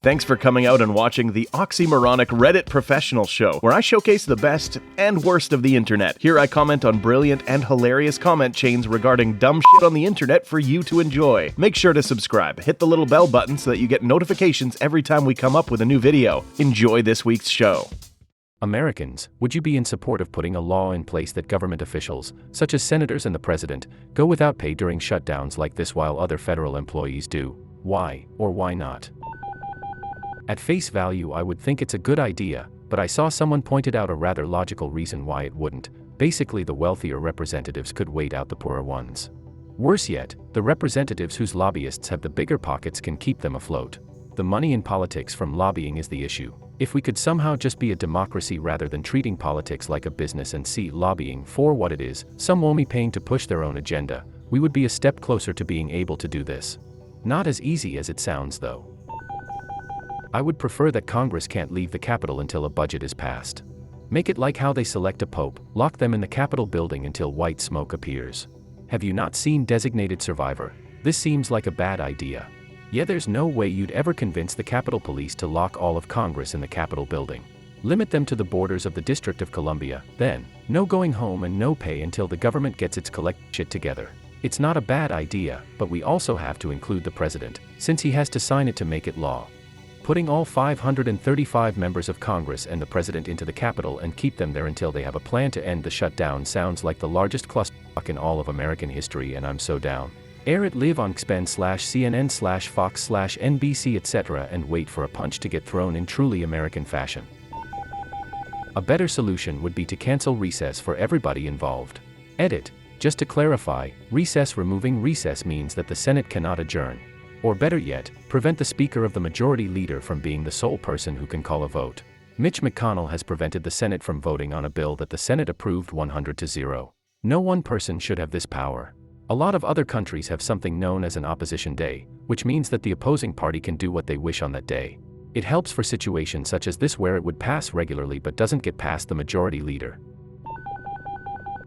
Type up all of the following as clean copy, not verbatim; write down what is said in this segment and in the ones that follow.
Thanks for coming out and watching the oxymoronic Reddit Professional Show, where I showcase the best and worst of the internet. Here I comment on brilliant and hilarious comment chains regarding dumb shit on the internet for you to enjoy. Make sure to subscribe, hit the little bell button so that you get notifications every time we come up with a new video. Enjoy this week's show. Americans, would you be in support of putting a law in place that government officials, such as senators and the president, go without pay during shutdowns like this while other federal employees do? Why, or why not? At face value, I would think it's a good idea, but I saw someone pointed out a rather logical reason why it wouldn't. Basically, the wealthier representatives could wait out the poorer ones. Worse yet, the representatives whose lobbyists have the bigger pockets can keep them afloat. The money in politics from lobbying is the issue. If we could somehow just be a democracy rather than treating politics like a business and see lobbying for what it is, some won't be paying to push their own agenda, we would be a step closer to being able to do this. Not as easy as it sounds, though. I would prefer that Congress can't leave the Capitol until a budget is passed. Make it like how they select a pope, lock them in the Capitol building until white smoke appears. Have you not seen Designated Survivor? This seems like a bad idea. Yeah, there's no way you'd ever convince the Capitol Police to lock all of Congress in the Capitol building. Limit them to the borders of the District of Columbia, then, no going home and no pay until the government gets its collect shit together. It's not a bad idea, but we also have to include the president, since he has to sign it to make it law. Putting all 535 members of Congress and the president into the Capitol and keep them there until they have a plan to end the shutdown sounds like the largest clusterfuck in all of American history, and I'm so down. Air it live on XPN/CNN/Fox/NBC etc. and wait for a punch to get thrown in truly American fashion. A better solution would be to cancel recess for everybody involved. Edit. Just to clarify, removing recess means that the Senate cannot adjourn. Or better yet, prevent the Speaker of the Majority Leader from being the sole person who can call a vote. Mitch McConnell has prevented the Senate from voting on a bill that the Senate approved 100-0. No one person should have this power. A lot of other countries have something known as an opposition day, which means that the opposing party can do what they wish on that day. It helps for situations such as this where it would pass regularly but doesn't get past the majority leader.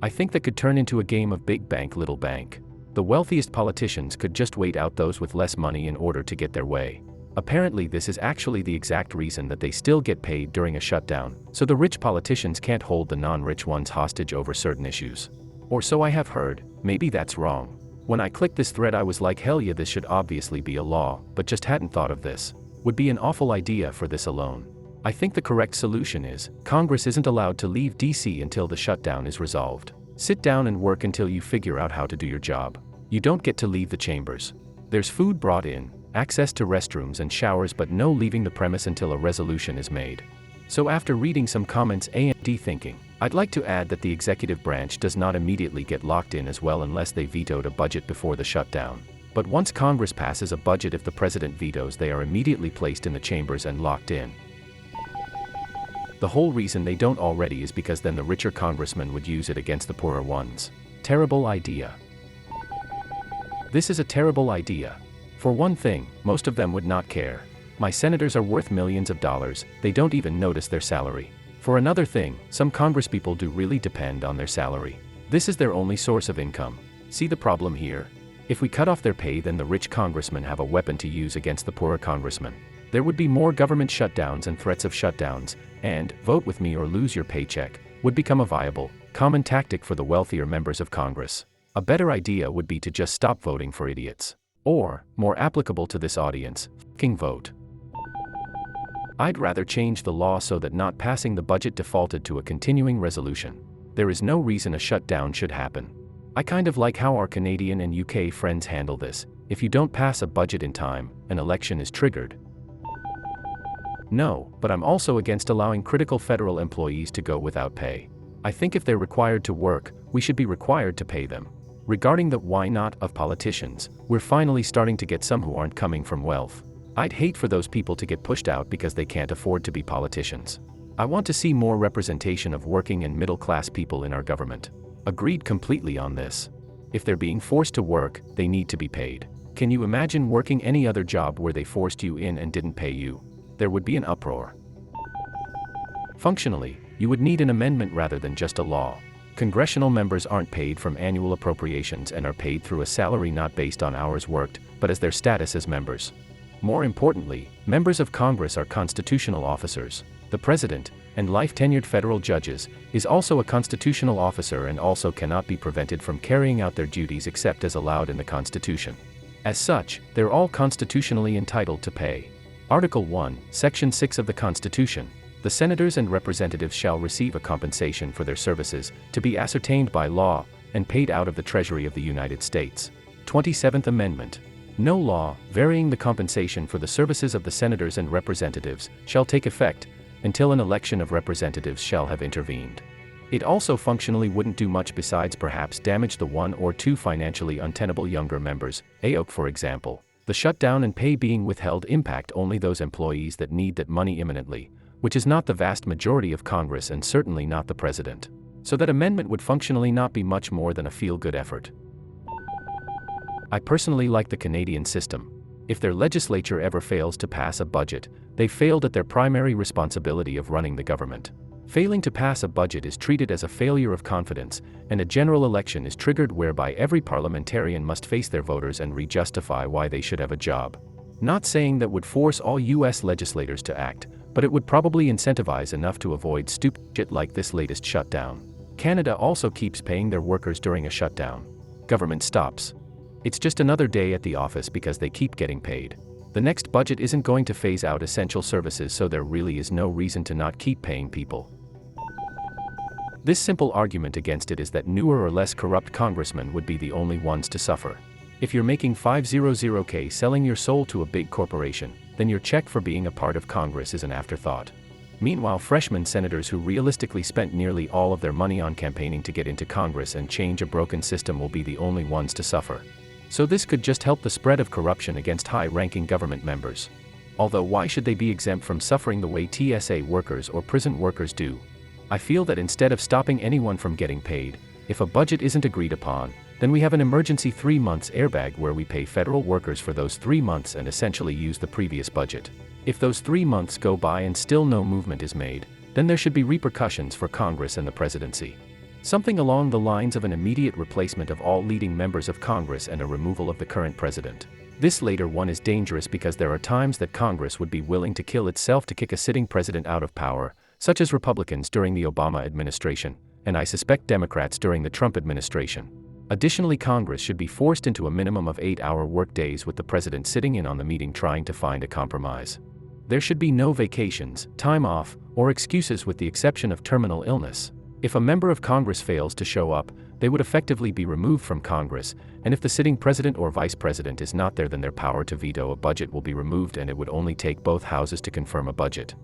I think that could turn into a game of big bank, little bank. The wealthiest politicians could just wait out those with less money in order to get their way. Apparently, this is actually the exact reason that they still get paid during a shutdown, so the rich politicians can't hold the non-rich ones hostage over certain issues. Or so I have heard. Maybe that's wrong. When I clicked this thread, I was like, hell yeah, this should obviously be a law, but just hadn't thought of this. Would be an awful idea for this alone. I think the correct solution is, Congress isn't allowed to leave DC until the shutdown is resolved. Sit down and work until you figure out how to do your job. You don't get to leave the chambers. There's food brought in, access to restrooms and showers, but no leaving the premise until a resolution is made. So after reading some comments and thinking, I'd like to add that the executive branch does not immediately get locked in as well unless they vetoed a budget before the shutdown. But once Congress passes a budget, if the president vetoes, they are immediately placed in the chambers and locked in. The whole reason they don't already is because then the richer congressmen would use it against the poorer ones. Terrible idea. This is a terrible idea. For one thing, most of them would not care. My senators are worth millions of dollars, they don't even notice their salary. For another thing, some congresspeople do really depend on their salary. This is their only source of income. See the problem here? If we cut off their pay, then the rich congressmen have a weapon to use against the poorer congressmen. There would be more government shutdowns and threats of shutdowns, and vote with me or lose your paycheck would become a viable, common tactic for the wealthier members of Congress. A better idea would be to just stop voting for idiots. Or, more applicable to this audience, f***ing vote. I'd rather change the law so that not passing the budget defaulted to a continuing resolution. There is no reason a shutdown should happen. I kind of like how our Canadian and UK friends handle this. If you don't pass a budget in time, an election is triggered. No, but I'm also against allowing critical federal employees to go without pay. I think if they're required to work, we should be required to pay them. Regarding the why not of politicians, we're finally starting to get some who aren't coming from wealth. I'd hate for those people to get pushed out because they can't afford to be politicians. I want to see more representation of working and middle-class people in our government. Agreed completely on this. If they're being forced to work, they need to be paid. Can you imagine working any other job where they forced you in and didn't pay you? There would be an uproar. Functionally, you would need an amendment rather than just a law. Congressional members aren't paid from annual appropriations and are paid through a salary not based on hours worked, but as their status as members. More importantly, members of Congress are constitutional officers. The president, and life-tenured federal judges, is also a constitutional officer and also cannot be prevented from carrying out their duties except as allowed in the Constitution. As such, they're all constitutionally entitled to pay. Article 1, Section 6 of the Constitution. The senators and representatives shall receive a compensation for their services, to be ascertained by law, and paid out of the Treasury of the United States. 27th Amendment. No law, varying the compensation for the services of the senators and representatives, shall take effect, until an election of representatives shall have intervened. It also functionally wouldn't do much besides perhaps damage the one or two financially untenable younger members, AOC for example. The shutdown and pay being withheld impact only those employees that need that money imminently, which is not the vast majority of Congress and certainly not the president. So that amendment would functionally not be much more than a feel-good effort. I personally like the Canadian system. If their legislature ever fails to pass a budget, they failed at their primary responsibility of running the government. Failing to pass a budget is treated as a failure of confidence, and a general election is triggered whereby every parliamentarian must face their voters and re-justify why they should have a job. Not saying that would force all US legislators to act, but it would probably incentivize enough to avoid stupid shit like this latest shutdown. Canada also keeps paying their workers during a shutdown. Government stops. It's just another day at the office because they keep getting paid. The next budget isn't going to phase out essential services, so there really is no reason to not keep paying people. This simple argument against it is that newer or less corrupt congressmen would be the only ones to suffer. If you're making $500K selling your soul to a big corporation, then your check for being a part of Congress is an afterthought. Meanwhile, freshman senators who realistically spent nearly all of their money on campaigning to get into Congress and change a broken system will be the only ones to suffer. So this could just help the spread of corruption against high-ranking government members. Although why should they be exempt from suffering the way TSA workers or prison workers do? I feel that instead of stopping anyone from getting paid, if a budget isn't agreed upon, then we have an emergency 3 months airbag where we pay federal workers for those 3 months and essentially use the previous budget. If those 3 months go by and still no movement is made, then there should be repercussions for Congress and the presidency. Something along the lines of an immediate replacement of all leading members of Congress and a removal of the current president. This later one is dangerous because there are times that Congress would be willing to kill itself to kick a sitting president out of power, such as Republicans during the Obama administration, and I suspect Democrats during the Trump administration. Additionally, Congress should be forced into a minimum of 8-hour workdays with the president sitting in on the meeting trying to find a compromise. There should be no vacations, time off, or excuses with the exception of terminal illness. If a member of Congress fails to show up, they would effectively be removed from Congress, and if the sitting president or vice president is not there, then their power to veto a budget will be removed, and it would only take both houses to confirm a budget.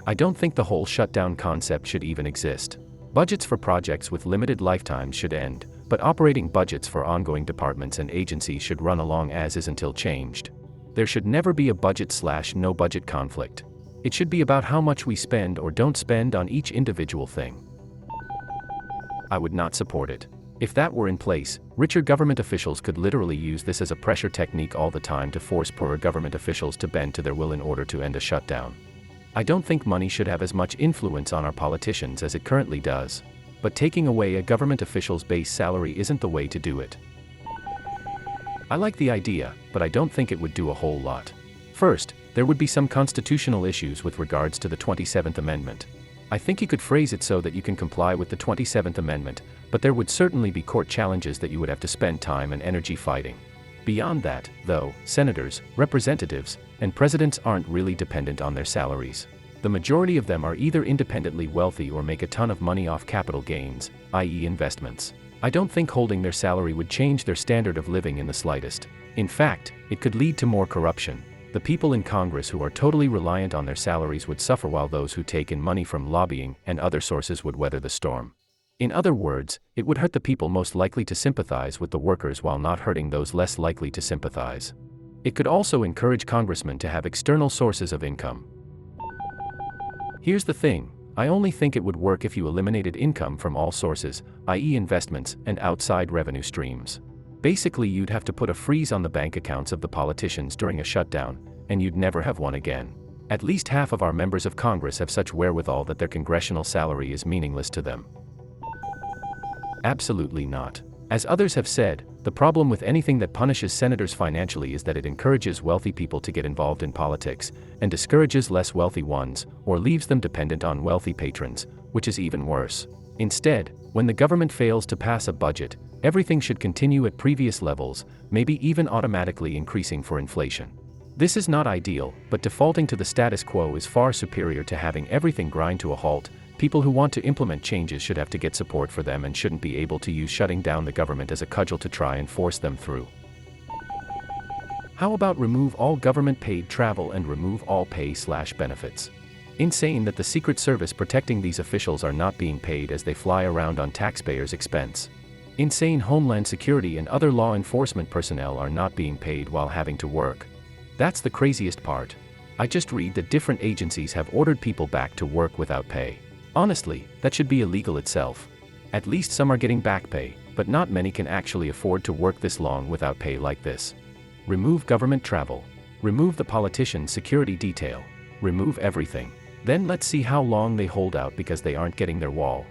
I don't think the whole shutdown concept should even exist. Budgets for projects with limited lifetimes should end, but operating budgets for ongoing departments and agencies should run along as is until changed. There should never be a budget/no budget conflict. It should be about how much we spend or don't spend on each individual thing. I would not support it. If that were in place, richer government officials could literally use this as a pressure technique all the time to force poorer government officials to bend to their will in order to end a shutdown. I don't think money should have as much influence on our politicians as it currently does. But taking away a government official's base salary isn't the way to do it. I like the idea, but I don't think it would do a whole lot. First, there would be some constitutional issues with regards to the 27th Amendment. I think you could phrase it so that you can comply with the 27th Amendment, but there would certainly be court challenges that you would have to spend time and energy fighting. Beyond that, though, senators, representatives, and presidents aren't really dependent on their salaries. The majority of them are either independently wealthy or make a ton of money off capital gains, i.e. investments. I don't think holding their salary would change their standard of living in the slightest. In fact, it could lead to more corruption. The people in Congress who are totally reliant on their salaries would suffer, while those who take in money from lobbying and other sources would weather the storm. In other words, it would hurt the people most likely to sympathize with the workers while not hurting those less likely to sympathize. It could also encourage congressmen to have external sources of income. Here's the thing, I only think it would work if you eliminated income from all sources, i.e. investments and outside revenue streams. Basically, you'd have to put a freeze on the bank accounts of the politicians during a shutdown, and you'd never have one again. At least half of our members of Congress have such wherewithal that their congressional salary is meaningless to them. Absolutely not. As others have said, the problem with anything that punishes senators financially is that it encourages wealthy people to get involved in politics, and discourages less wealthy ones, or leaves them dependent on wealthy patrons, which is even worse. Instead, when the government fails to pass a budget, everything should continue at previous levels, maybe even automatically increasing for inflation. This is not ideal, but defaulting to the status quo is far superior to having everything grind to a halt. People who want to implement changes should have to get support for them and shouldn't be able to use shutting down the government as a cudgel to try and force them through. How about remove all government-paid travel and remove all pay/benefits? Insane that the Secret Service protecting these officials are not being paid as they fly around on taxpayers' expense. Insane Homeland Security and other law enforcement personnel are not being paid while having to work. That's the craziest part. I just read that different agencies have ordered people back to work without pay. Honestly, that should be illegal itself. At least some are getting back pay, but not many can actually afford to work this long without pay like this. Remove government travel. Remove the politician security detail. Remove everything. Then let's see how long they hold out because they aren't getting their wall.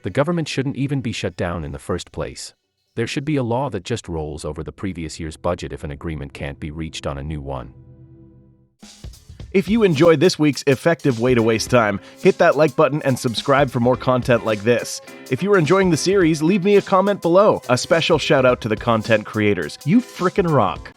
The government shouldn't even be shut down in the first place. There should be a law that just rolls over the previous year's budget if an agreement can't be reached on a new one. If you enjoyed this week's effective way to waste time, hit that like button and subscribe for more content like this. If you are enjoying the series, leave me a comment below. A special shout out to the content creators. You frickin' rock.